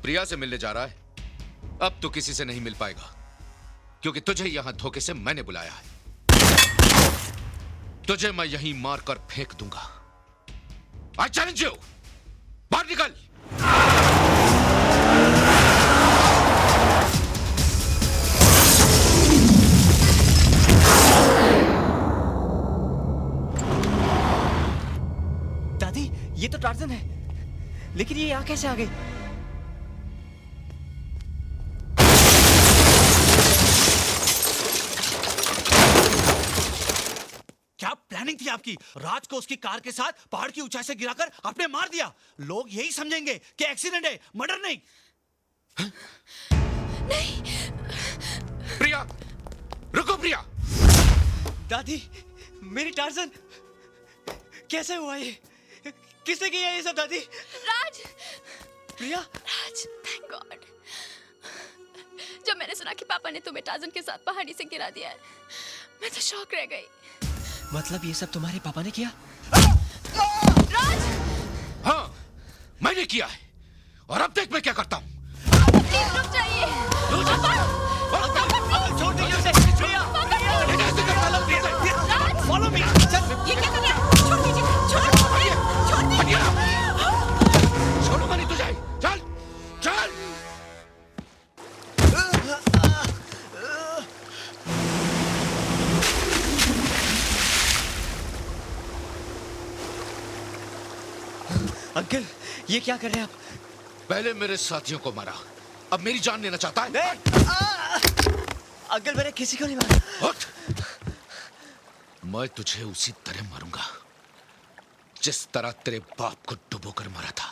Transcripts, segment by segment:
प्रिया से मिलने जा रहा है। अब तो किसी से नहीं मिल पाएगा, क्योंकि तुझे यहां धोखे से मैंने बुलाया है। तुझे मैं यहीं मारकर फेंक दूंगा। आई चैलेंज यू, बाहर निकल। दादी, ये तो टार्जन है, लेकिन ये यहाँ कैसे आ गई? क्या प्लानिंग थी आपकी? राज को उसकी कार के साथ पहाड़ की ऊंचाई से गिराकर आपने मार दिया। लोग यही समझेंगे कि एक्सीडेंट है, मर्डर नहीं। नहीं। प्रिया, रुको प्रिया। दादी, मेरी टार्जन कैसे हुआ ये? किसने किया ये सब दादी? राज। प्रिया। राज, थैंक गॉड। जब मैंने सुना कि पापा ने तुम्हें टार्जन के साथ पहाड़ी से गिरा दिया है, मैं तो शॉक रह गई। मतलब ये सब तुम्हारे पापा ने किया? राज! हाँ, मैंने किया है, और अब देख मैं क्या करता हूँ। प्लीज रुक जाइए। छोड़ दीजिए उसे। प्रिया, राज! Follow me. ये क्या कर रहे हैं? छोड़ दीजिए, छोड़ दीजिए। छोड़ूंगा नहीं तुझे। चल, चल। अंकल, ये क्या कर रहे हैं आप? पहले मेरे साथियों को मारा, अब मेरी जान लेना चाहता है? नहीं। अंकल, मैंने किसी को नहीं मारा। उठ। मैं तुझे उसी तरह मारूंगा जिस तरह तेरे बाप को डुबोकर मारा था।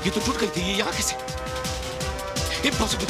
ये तो टूट गई थी, ये यहाँ कैसे? इम्पॉसिबल।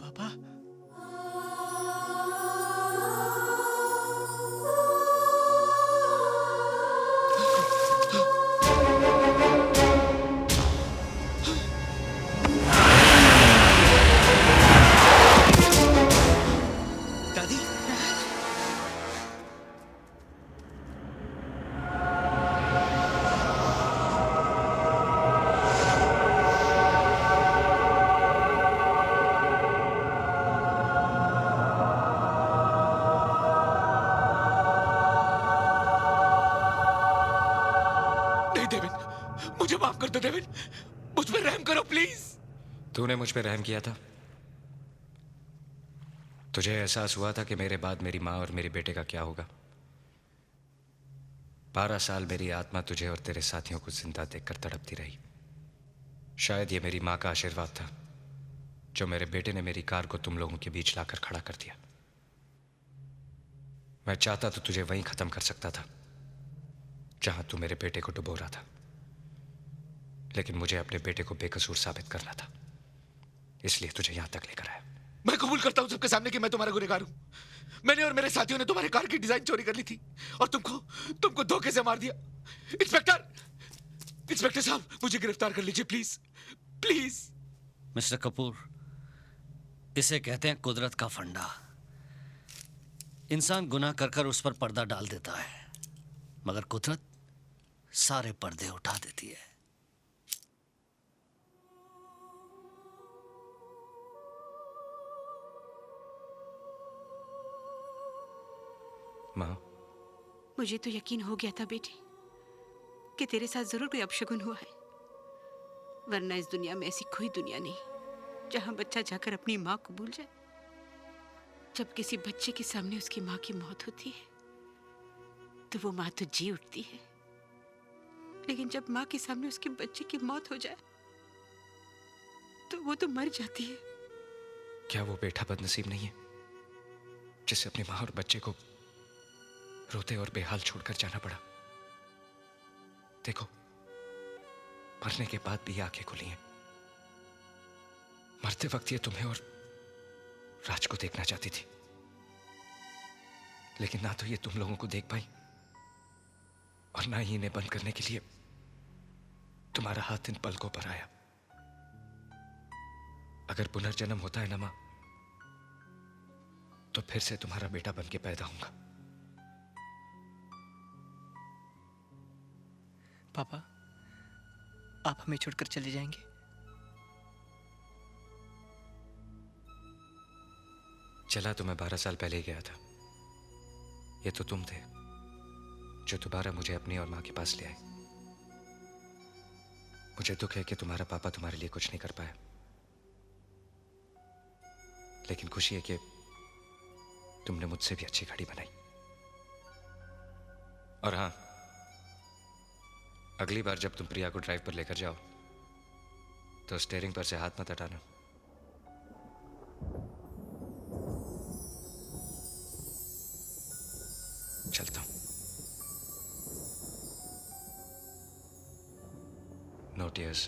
पापा, दादी, नहीं डेविड, मुझे माफ कर दो डेविड, मुझ पर रहम करो प्लीज। तूने मुझ पे रहम किया था। तुझे एहसास हुआ था कि मेरे बाद मेरी माँ और मेरे बेटे का क्या होगा। 12 साल मेरी आत्मा तुझे और तेरे साथियों को जिंदा देखकर तड़पती रही। शायद ये मेरी माँ का आशीर्वाद था जो मेरे बेटे ने मेरी कार को तुम लोगों के बीच लाकर खड़ा कर दिया। मैं चाहता तो तुझे वहीं खत्म कर सकता था जहां तू मेरे बेटे को डुबो रहा था, लेकिन मुझे अपने बेटे को बेकसूर साबित करना था, इसलिए तुझे यहां तक लेकर आया। मैं कबूल करता हूं सबके सामने कि मैं तुम्हारा गुनहगार हूं। मैंने और मेरे साथियों ने तुम्हारे कार की डिजाइन चोरी कर ली थी और तुमको धोखे से मार दिया। इंस्पेक्टर साहब, मुझे गिरफ्तार कर लीजिए प्लीज, प्लीज। मिस्टर कपूर, इसे कहते हैं कुदरत का फंडा। इंसान गुनाह कर कर उस पर पर्दा डाल देता है, मगर कुदरत सारे पर्दे उठा देती है। माँ, मुझे तो यकीन हो गया था बेटी कि तेरे साथ जरूर कोई अपशगुन हुआ है, वरना इस दुनिया में ऐसी कोई दुनिया नहीं जहां बच्चा जाकर अपनी माँ को भूल जाए। जब किसी बच्चे के सामने उसकी माँ की मौत होती है तो वो माँ तो जी उठती है, लेकिन जब माँ के सामने उसके बच्चे की मौत हो जाए तो वो तो मर जाती है। क्या वो बेटा बदनसीब नहीं है जिसे अपनी माँ और बच्चे को रोते और बेहाल छोड़कर जाना पड़ा? देखो, मरने के बाद भी ये आंखें खुली हैं। मरते वक्त ये तुम्हें और राज को देखना चाहती थी, लेकिन ना तो ये तुम लोगों को देख पाई और ना ही इन्हें बंद करने के लिए तुम्हारा हाथ इन पलकों पर आया। अगर पुनर्जन्म होता है ना मां, तो फिर से तुम्हारा बेटा बन के पैदा होऊंगा। पापा, आप हमें छोड़कर चले जाएंगे? चला तो मैं 12 साल पहले ही गया था। ये तो तुम थे जो दोबारा मुझे अपनी और मां के पास ले आए। मुझे दुख है कि तुम्हारा पापा तुम्हारे लिए कुछ नहीं कर पाया, लेकिन खुशी है कि तुमने मुझसे भी अच्छी घड़ी बनाई। और हां, अगली बार जब तुम प्रिया को ड्राइव पर लेकर जाओ तो स्टीयरिंग पर से हाथ मत हटाना। चलता हूं। No tears.